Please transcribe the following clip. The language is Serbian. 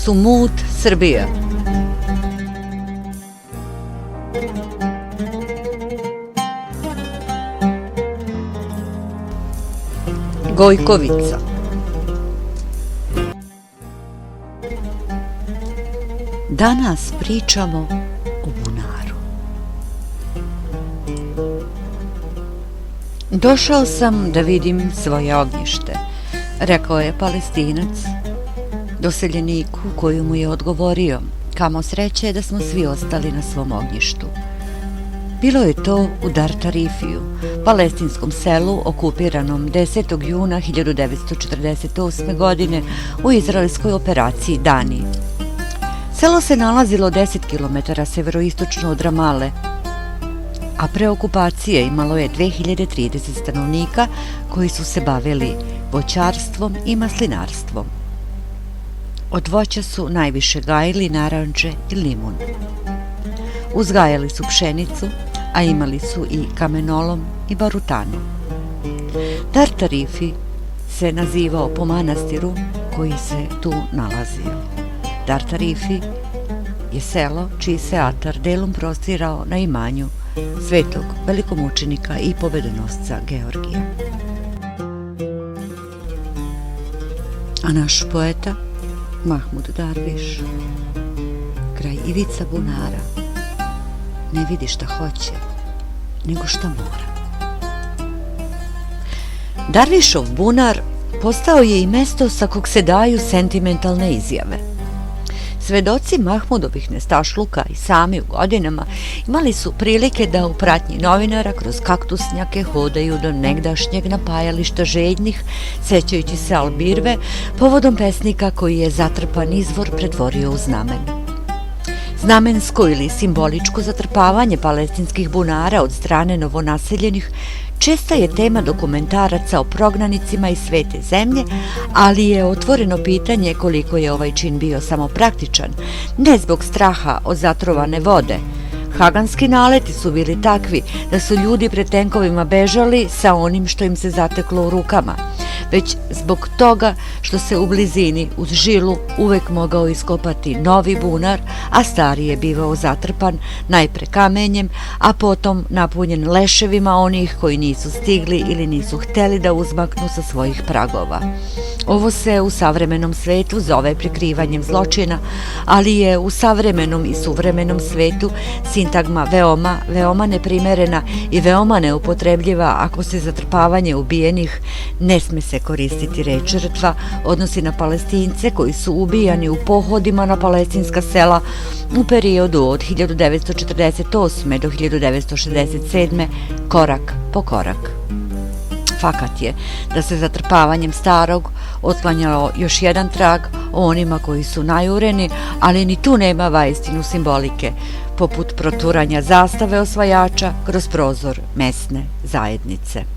Sumut, Srbija. Gojkovica. Danas pričamo o bunaru. Došao sam da vidim svoje ognjište, rekao je Palestinac doseljeniku koji mu je odgovorio, kamo sreće da smo svi ostali na svom ognjištu. Bilo je to u Dar Tarifiju, palestinskom selu okupiranom 10. juna 1948. godine u izraelskoj operaciji Dani. Selo se nalazilo 10 km severoistočno od Ramale, a pre okupacije imalo je 2030 stanovnika koji su se bavili voćarstvom i maslinarstvom. Od voća su najviše gajili narandže i limun. Uzgajali su pšenicu, a imali su i kamenolom i barutanu. Dar Tarifi se nazivao po manastiru koji se tu nalazio. Dar Tarifi je selo čiji se atar delom prostirao na imanju svetog velikomučenika i pobedonosca Georgija. A naš poeta Mahmud Darviš kraj ivica bunara ne vidi šta hoće, nego šta mora. Darvišov bunar postao je i mesto sa kog se daju sentimentalne izjave. Svedoci Mahmudovih nestašluka i sami u godinama imali su prilike da u pratnji novinara kroz kaktusnjake hodaju do negdašnjeg napajališta žednih, sećajući se Albirve povodom pesnika koji je zatrpan izvor pretvorio u znamen. Znamensko ili simboličko zatrpavanje palestinskih bunara od strane novonaseljenih česta je tema dokumentaraca o prognanicima iz svete zemlje, ali je otvoreno pitanje koliko je ovaj čin bio samo praktičan, ne zbog straha od zatrovane vode. Haganski naleti su bili takvi da su ljudi pred tenkovima bežali sa onim što im se zateklo u rukama, već zbog toga što se u blizini uz žilu uvek mogao iskopati novi bunar, a stari je bivao zatrpan najpre kamenjem, a potom napunjen leševima onih koji nisu stigli ili nisu hteli da uzmaknu sa svojih pragova. Ovo se u savremenom svetu zove prikrivanjem zločina, ali je u savremenom i suvremenom svetu sintagma veoma neprimerena i veoma neupotrebljiva ako se zatrpavanje ubijenih, ne sme se koristiti reč žrtva, odnosi na Palestince koji su ubijani u pohodima na palestinska sela u periodu od 1948. do 1967. korak po korak. Fakat je da se zatrpavanjem starog otklanjalo još jedan trag o onima koji su najureni, ali ni tu nema vaistinu simbolike, poput proturanja zastave osvajača kroz prozor mesne zajednice.